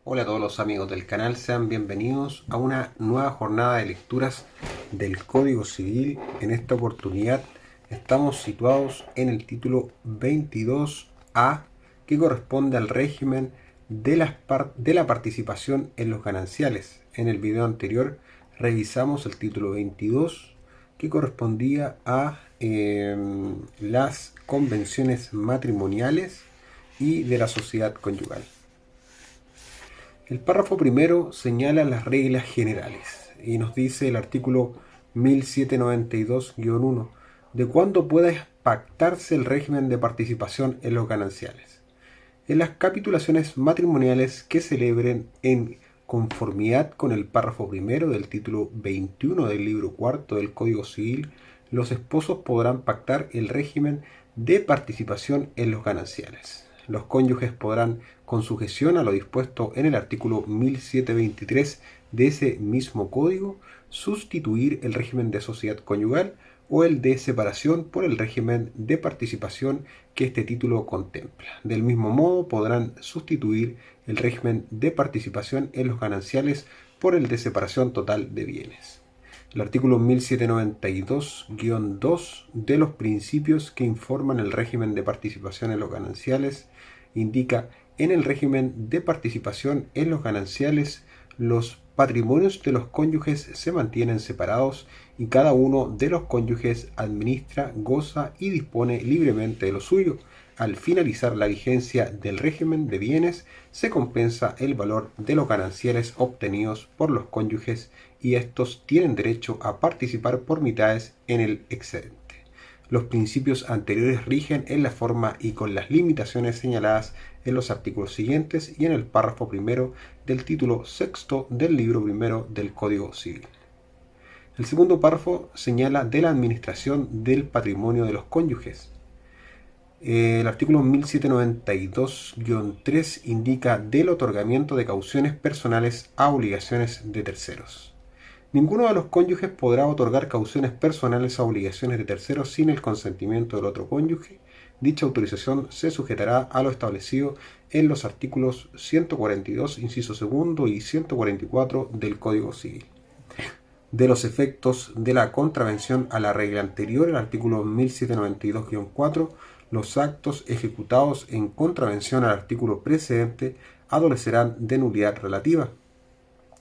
Hola a todos los amigos del canal, sean bienvenidos a una nueva jornada de lecturas del Código Civil. En esta oportunidad estamos situados en el título 22A, que corresponde al régimen de la participación en los gananciales. En el video anterior revisamos el título 22, que correspondía a las convenciones matrimoniales y de la sociedad conyugal. El párrafo primero señala las reglas generales y nos dice el artículo 1792-1 de cuándo puede pactarse el régimen de participación en los gananciales. En las capitulaciones matrimoniales que celebren en conformidad con el párrafo primero del título 21 del libro cuarto del Código Civil, los esposos podrán pactar el régimen de participación en los gananciales. Los cónyuges podrán, con sujeción a lo dispuesto en el artículo 1723 de ese mismo código, sustituir el régimen de sociedad conyugal o el de separación por el régimen de participación que este título contempla. Del mismo modo, podrán sustituir el régimen de participación en los gananciales por el de separación total de bienes. El artículo 1792-2 de los principios que informan el régimen de participación en los gananciales indica: en el régimen de participación en los gananciales, los patrimonios de los cónyuges se mantienen separados y cada uno de los cónyuges administra, goza y dispone libremente de lo suyo. Al finalizar la vigencia del régimen de bienes, se compensa el valor de los gananciales obtenidos por los cónyuges y estos tienen derecho a participar por mitades en el excedente. Los principios anteriores rigen en la forma y con las limitaciones señaladas en los artículos siguientes y en el párrafo primero del título sexto del libro primero del Código Civil. El segundo párrafo señala de la administración del patrimonio de los cónyuges. El artículo 1792-3 indica del otorgamiento de cauciones personales a obligaciones de terceros. Ninguno de los cónyuges podrá otorgar cauciones personales a obligaciones de terceros sin el consentimiento del otro cónyuge. Dicha autorización se sujetará a lo establecido en los artículos 142, inciso segundo y 144 del Código Civil. De los efectos de la contravención a la regla anterior, el artículo 1792-4, los actos ejecutados en contravención al artículo precedente adolecerán de nulidad relativa.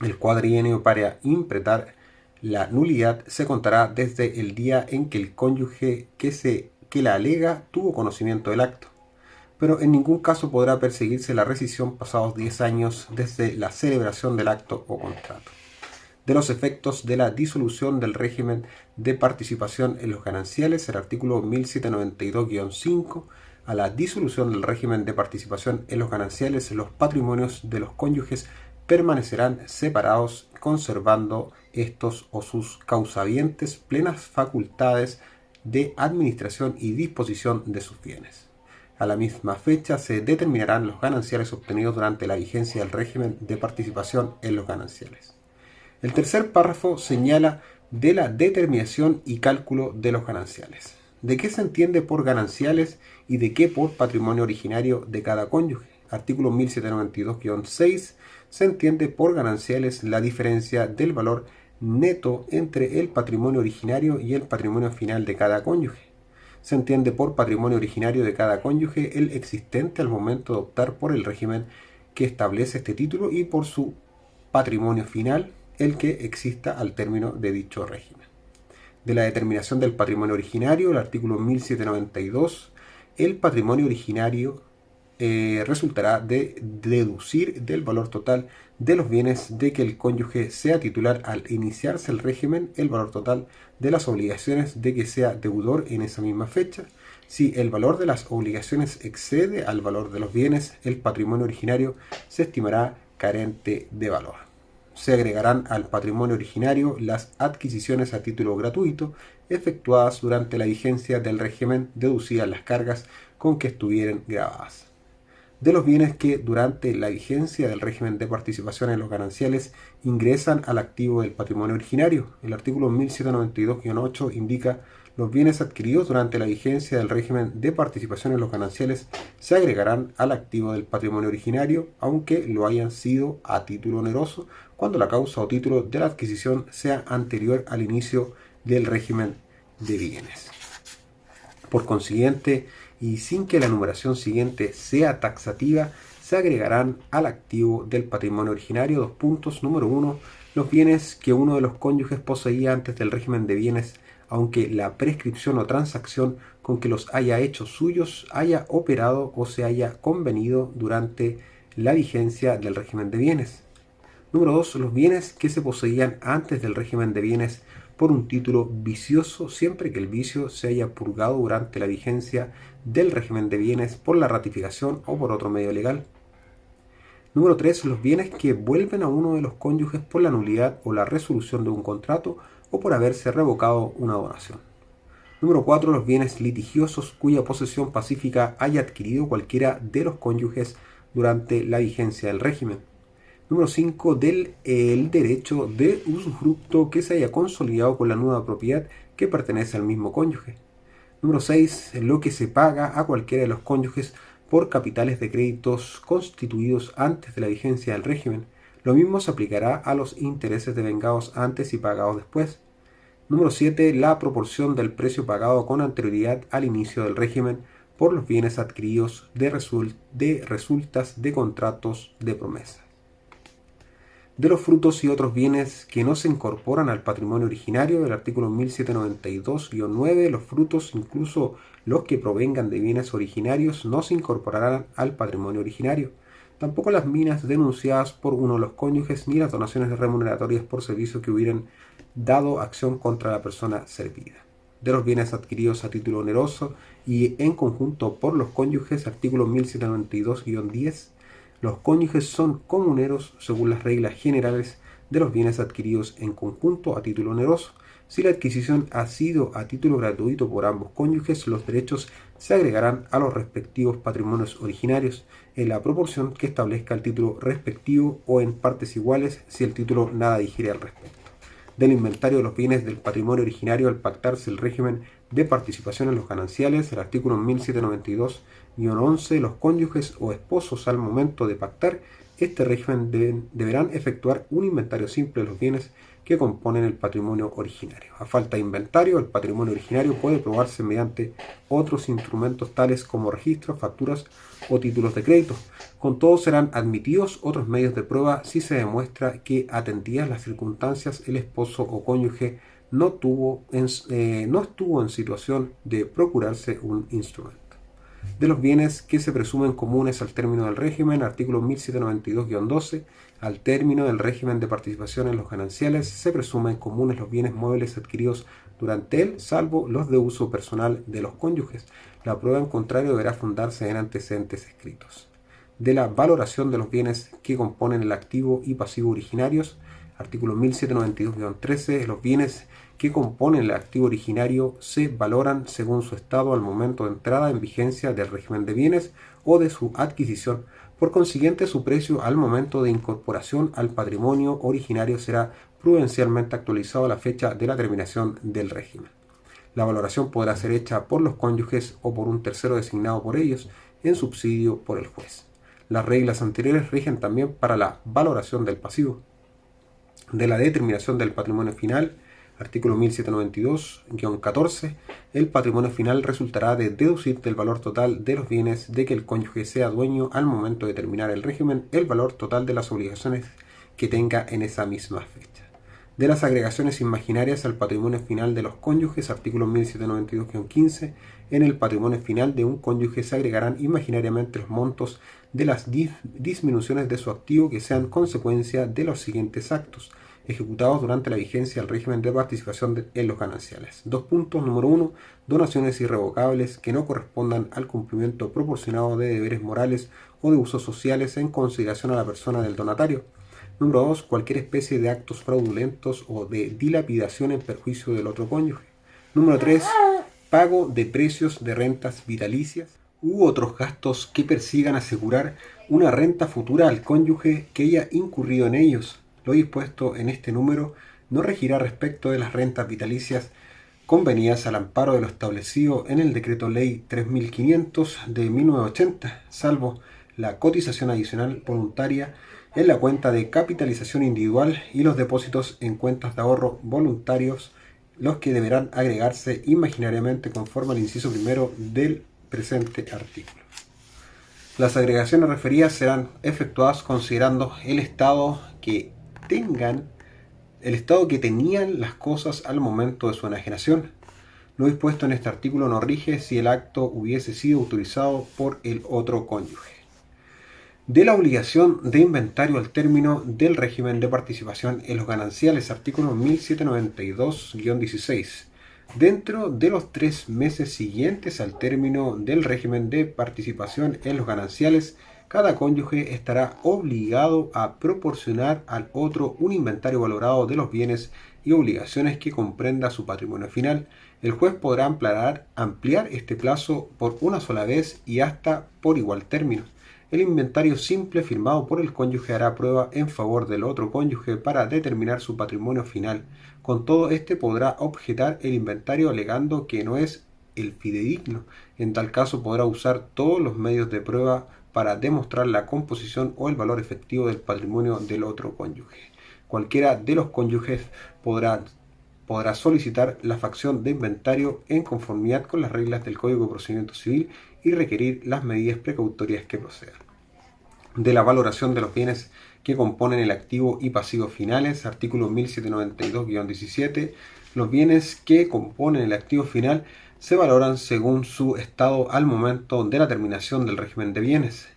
El cuadrienio para implementar la nulidad se contará desde el día en que el cónyuge que la alega tuvo conocimiento del acto, pero en ningún caso podrá perseguirse la rescisión pasados 10 años desde la celebración del acto o contrato. De los efectos de la disolución del régimen de participación en los gananciales, el artículo 1792-5, a la disolución del régimen de participación en los gananciales, los patrimonios de los cónyuges permanecerán separados, conservando estos o sus causavientes plenas facultades de administración y disposición de sus bienes. A la misma fecha se determinarán los gananciales obtenidos durante la vigencia del régimen de participación en los gananciales. El tercer párrafo señala de la determinación y cálculo de los gananciales. ¿De qué se entiende por gananciales y de qué por patrimonio originario de cada cónyuge? Artículo 1792-6 se entiende por gananciales la diferencia del valor neto entre el patrimonio originario y el patrimonio final de cada cónyuge. Se entiende por patrimonio originario de cada cónyuge el existente al momento de optar por el régimen que establece este título y por su patrimonio final el que exista al término de dicho régimen. De la determinación del patrimonio originario, el artículo 1792, el patrimonio originario resultará de deducir del valor total de los bienes de que el cónyuge sea titular al iniciarse el régimen, el valor total de las obligaciones de que sea deudor en esa misma fecha. Si el valor de las obligaciones excede al valor de los bienes, el patrimonio originario se estimará carente de valor. Se agregarán al patrimonio originario las adquisiciones a título gratuito efectuadas durante la vigencia del régimen, deducidas las cargas con que estuvieran grabadas. De los bienes que durante la vigencia del régimen de participación en los gananciales ingresan al activo del patrimonio originario, el artículo 1792-8 indica Los bienes adquiridos durante la vigencia del régimen de participación en los gananciales se agregarán al activo del patrimonio originario, aunque lo hayan sido a título oneroso, cuando la causa o título de la adquisición sea anterior al inicio del régimen de bienes. Por consiguiente, y sin que la numeración siguiente sea taxativa, se agregarán al activo del patrimonio originario dos puntos. Número 1. Los bienes que uno de los cónyuges poseía antes del régimen de bienes, aunque la prescripción o transacción con que los haya hecho suyos haya operado o se haya convenido durante la vigencia del régimen de bienes. Número 2. Los bienes que se poseían antes del régimen de bienes por un título vicioso, siempre que el vicio se haya purgado durante la vigencia del régimen de bienes por la ratificación o por otro medio legal. Número 3. Los bienes que vuelven a uno de los cónyuges por la nulidad o la resolución de un contrato o por haberse revocado una donación. Número 4. Los bienes litigiosos cuya posesión pacífica haya adquirido cualquiera de los cónyuges durante la vigencia del régimen. Número 5. El derecho de usufructo que se haya consolidado con la nueva propiedad que pertenece al mismo cónyuge. Número 6. Lo que se paga a cualquiera de los cónyuges por capitales de créditos constituidos antes de la vigencia del régimen. Lo mismo se aplicará a los intereses devengados antes y pagados después. Número 7. La proporción del precio pagado con anterioridad al inicio del régimen por los bienes adquiridos de resultas de contratos de promesa. De los frutos y otros bienes que no se incorporan al patrimonio originario, del artículo 1792-9, los frutos, incluso los que provengan de bienes originarios, no se incorporarán al patrimonio originario. Tampoco las minas denunciadas por uno de los cónyuges ni las donaciones remuneratorias por servicio que hubieran dado acción contra la persona servida. De los bienes adquiridos a título oneroso y en conjunto por los cónyuges, artículo 1792-10, los cónyuges son comuneros según las reglas generales de los bienes adquiridos en conjunto a título oneroso. Si la adquisición ha sido a título gratuito por ambos cónyuges, los derechos se agregarán a los respectivos patrimonios originarios en la proporción que establezca el título respectivo o en partes iguales si el título nada digiere al respecto. Del inventario de los bienes del patrimonio originario al pactarse el régimen de participación en los gananciales, el artículo 1792-11, los cónyuges o esposos al momento de pactar este régimen deberán efectuar un inventario simple de los bienes que componen el patrimonio originario. A falta de inventario, el patrimonio originario puede probarse mediante otros instrumentos tales como registros, facturas o títulos de crédito. Con todo serán admitidos otros medios de prueba si se demuestra que, atendidas las circunstancias, el esposo o cónyuge no estuvo en situación de procurarse un instrumento. De los bienes que se presumen comunes al término del régimen, artículo 1792-12, al término del régimen de participación en los gananciales, se presumen comunes los bienes muebles adquiridos durante él, salvo los de uso personal de los cónyuges. La prueba en contrario deberá fundarse en antecedentes escritos. De la valoración de los bienes que componen el activo y pasivo originarios, artículo 1792-13, los bienes que componen el activo originario se valoran según su estado al momento de entrada en vigencia del régimen de bienes o de su adquisición. Por consiguiente, su precio al momento de incorporación al patrimonio originario será prudencialmente actualizado a la fecha de la terminación del régimen. La valoración podrá ser hecha por los cónyuges o por un tercero designado por ellos en subsidio por el juez. Las reglas anteriores rigen también para la valoración del pasivo. De la determinación del patrimonio final, artículo 1792-14, el patrimonio final resultará de deducir del valor total de los bienes de que el cónyuge sea dueño al momento de terminar el régimen el valor total de las obligaciones que tenga en esa misma fecha. De las agregaciones imaginarias al patrimonio final de los cónyuges, artículo 1792-15, en el patrimonio final de un cónyuge se agregarán imaginariamente los montos de las disminuciones de su activo que sean consecuencia de los siguientes actos ejecutados durante la vigencia del régimen de participación en los gananciales. 2 puntos. Número 1. Donaciones irrevocables que no correspondan al cumplimiento proporcionado de deberes morales o de usos sociales en consideración a la persona del donatario. Número 2. Cualquier especie de actos fraudulentos o de dilapidación en perjuicio del otro cónyuge. Número 3. Pago de precios de rentas vitalicias u otros gastos que persigan asegurar una renta futura al cónyuge que haya incurrido en ellos. Lo dispuesto en este número no regirá respecto de las rentas vitalicias convenidas al amparo de lo establecido en el Decreto Ley 3500 de 1980, salvo la cotización adicional voluntaria en la cuenta de capitalización individual y los depósitos en cuentas de ahorro voluntarios, los que deberán agregarse imaginariamente conforme al inciso primero del presente artículo. Las agregaciones referidas serán efectuadas considerando el estado que tenían las cosas al momento de su enajenación. Lo dispuesto en este artículo no rige si el acto hubiese sido autorizado por el otro cónyuge. De la obligación de inventario al término del régimen de participación en los gananciales, artículo 1792-16. Dentro de los 3 meses siguientes al término del régimen de participación en los gananciales, cada cónyuge estará obligado a proporcionar al otro un inventario valorado de los bienes y obligaciones que comprenda su patrimonio final. El juez podrá ampliar este plazo por una sola vez y hasta por igual término. El inventario simple firmado por el cónyuge hará prueba en favor del otro cónyuge para determinar su patrimonio final. Con todo, éste podrá objetar el inventario alegando que no es el fidedigno. En tal caso, podrá usar todos los medios de prueba para demostrar la composición o el valor efectivo del patrimonio del otro cónyuge. Cualquiera de los cónyuges podrá solicitar la facción de inventario en conformidad con las reglas del Código de Procedimiento Civil y requerir las medidas precautorias que procedan. De la valoración de los bienes que componen el activo y pasivo finales, artículo 1792-17, los bienes que componen el activo final se valoran según su estado al momento de la terminación del régimen de bienes.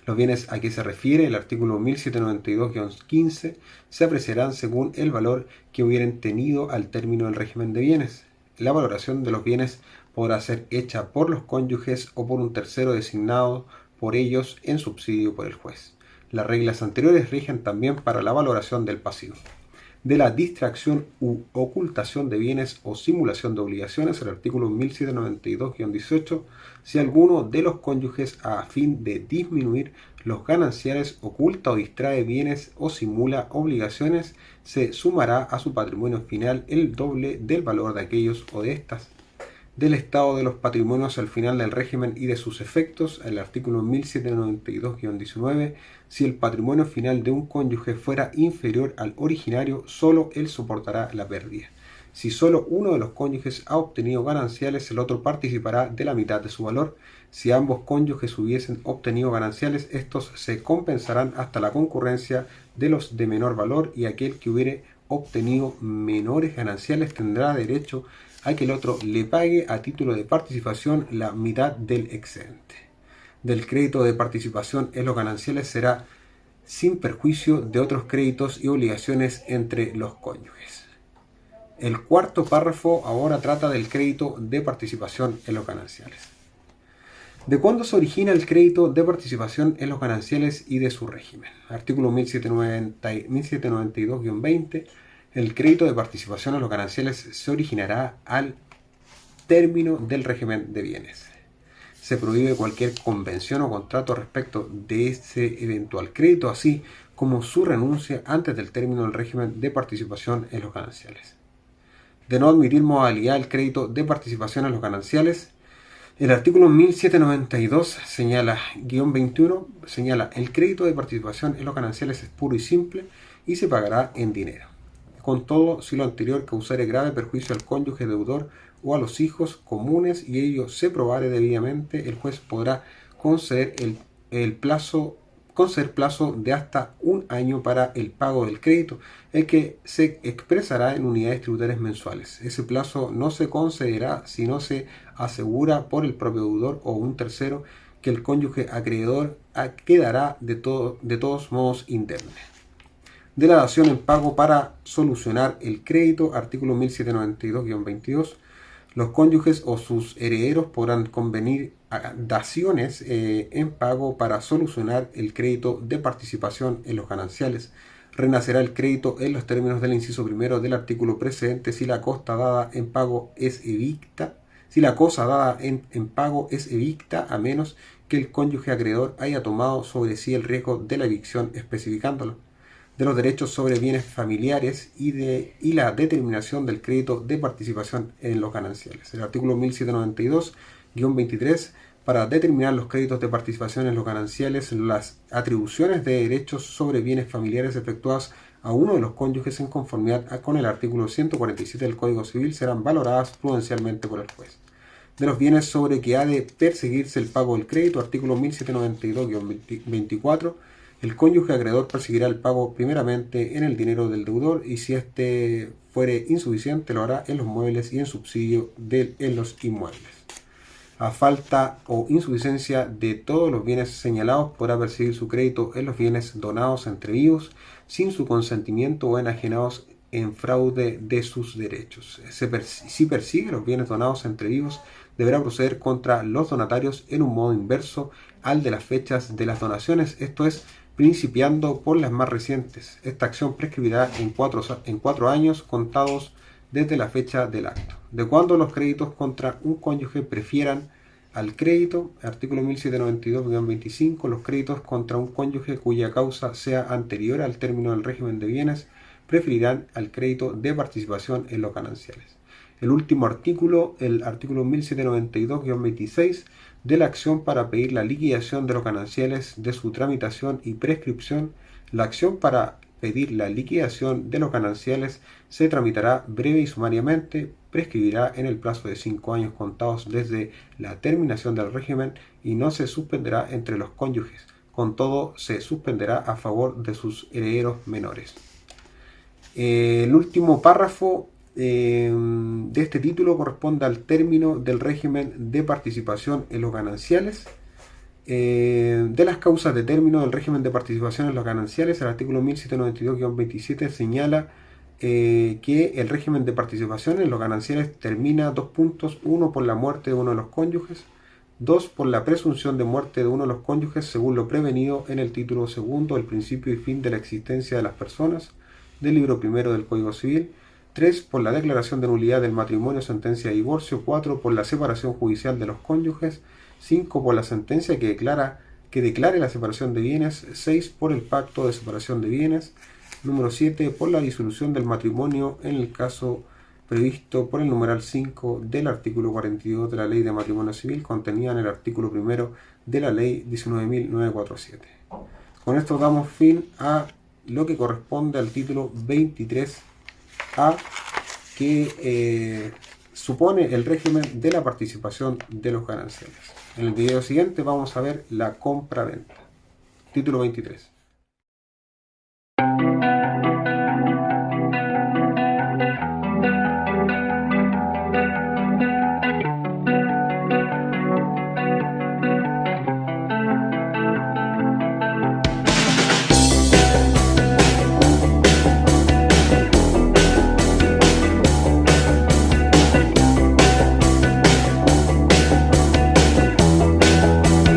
Los bienes a que se refiere el artículo 1792-15 se apreciarán según el valor que hubieran tenido al término del régimen de bienes. La valoración de los bienes podrá ser hecha por los cónyuges o por un tercero designado por ellos en subsidio por el juez. Las reglas anteriores rigen también para la valoración del pasivo. De la distracción u ocultación de bienes o simulación de obligaciones, el artículo 1792-18, si alguno de los cónyuges a fin de disminuir los gananciales oculta o distrae bienes o simula obligaciones, se sumará a su patrimonio final el doble del valor de aquellos o de estas. Del estado de los patrimonios al final del régimen y de sus efectos, el artículo 1792-19, si el patrimonio final de un cónyuge fuera inferior al originario, solo él soportará la pérdida. Si solo uno de los cónyuges ha obtenido gananciales, el otro participará de la mitad de su valor. Si ambos cónyuges hubiesen obtenido gananciales, estos se compensarán hasta la concurrencia de los de menor valor, y aquel que hubiere obtenido menores gananciales tendrá derecho a que el otro le pague a título de participación la mitad del excedente. Del crédito de participación en los gananciales será sin perjuicio de otros créditos y obligaciones entre los cónyuges. El cuarto párrafo ahora trata del crédito de participación en los gananciales. ¿De cuándo se origina el crédito de participación en los gananciales y de su régimen? Artículo 1792-20. El crédito de participación en los gananciales se originará al término del régimen de bienes. Se prohíbe cualquier convención o contrato respecto de ese eventual crédito, así como su renuncia antes del término del régimen de participación en los gananciales. De no admitir modalidad del crédito de participación en los gananciales, el artículo 1792 _21 señala: el crédito de participación en los gananciales es puro y simple y se pagará en dinero. Con todo, si lo anterior causare grave perjuicio al cónyuge deudor o a los hijos comunes y ello se probare debidamente, el juez podrá conceder plazo de hasta un año para el pago del crédito, el que se expresará en unidades tributarias mensuales. Ese plazo no se concederá si no se asegura por el propio deudor o un tercero que el cónyuge acreedor quedará de todos modos indemne. De la dación en pago para solucionar el crédito, artículo 1792-22, los cónyuges o sus herederos podrán convenir daciones en pago para solucionar el crédito de participación en los gananciales. Renacerá el crédito en los términos del inciso primero del artículo precedente si la cosa dada en pago es evicta, a menos que el cónyuge acreedor haya tomado sobre sí el riesgo de la evicción especificándolo. de los derechos sobre bienes familiares y la determinación del crédito de participación en los gananciales. El artículo 1792-23, para determinar los créditos de participación en los gananciales, las atribuciones de derechos sobre bienes familiares efectuadas a uno de los cónyuges en conformidad con el artículo 147 del Código Civil serán valoradas prudencialmente por el juez. De los bienes sobre que ha de perseguirse el pago del crédito, artículo 1792-24, el cónyuge acreedor perseguirá el pago primeramente en el dinero del deudor y si éste fuere insuficiente lo hará en los muebles y en subsidio en los inmuebles. A falta o insuficiencia de todos los bienes señalados, podrá perseguir su crédito en los bienes donados entre vivos, sin su consentimiento o enajenados en fraude de sus derechos. Si persigue los bienes donados entre vivos, deberá proceder contra los donatarios en un modo inverso al de las fechas de las donaciones, esto es, principiando por las más recientes. Esta acción prescribirá en 4 años contados desde la fecha del acto. De cuando los créditos contra un cónyuge prefieran al crédito, artículo 1792-25, los créditos contra un cónyuge cuya causa sea anterior al término del régimen de bienes preferirán al crédito de participación en los gananciales. El último artículo, el artículo 1792-26, de la acción para pedir la liquidación de los gananciales, de su tramitación y prescripción. La acción para pedir la liquidación de los gananciales se tramitará breve y sumariamente, prescribirá en el plazo de 5 años contados desde la terminación del régimen y no se suspenderá entre los cónyuges. Con todo, se suspenderá a favor de sus herederos menores. El último párrafo de este título corresponde al término del régimen de participación en los gananciales. De las causas de término del régimen de participación en los gananciales, el artículo 1792-27 señala que el régimen de participación en los gananciales termina 2 puntos, 1 por la muerte de uno de los cónyuges, 2 por la presunción de muerte de uno de los cónyuges según lo prevenido en el título segundo, el principio y fin de la existencia de las personas, del libro primero del Código Civil, 3 por la declaración de nulidad del matrimonio, sentencia de divorcio, 4 por la separación judicial de los cónyuges, 5 por la sentencia que declare la separación de bienes, 6 por el pacto de separación de bienes, número 7 por la disolución del matrimonio en el caso previsto por el numeral 5 del artículo 42 de la Ley de Matrimonio Civil contenida en el artículo primero de la Ley 19.947. Con esto damos fin a lo que corresponde al título 23A, que supone el régimen de la participación de los gananciales. En el video siguiente vamos a ver la compra-venta. Título 23.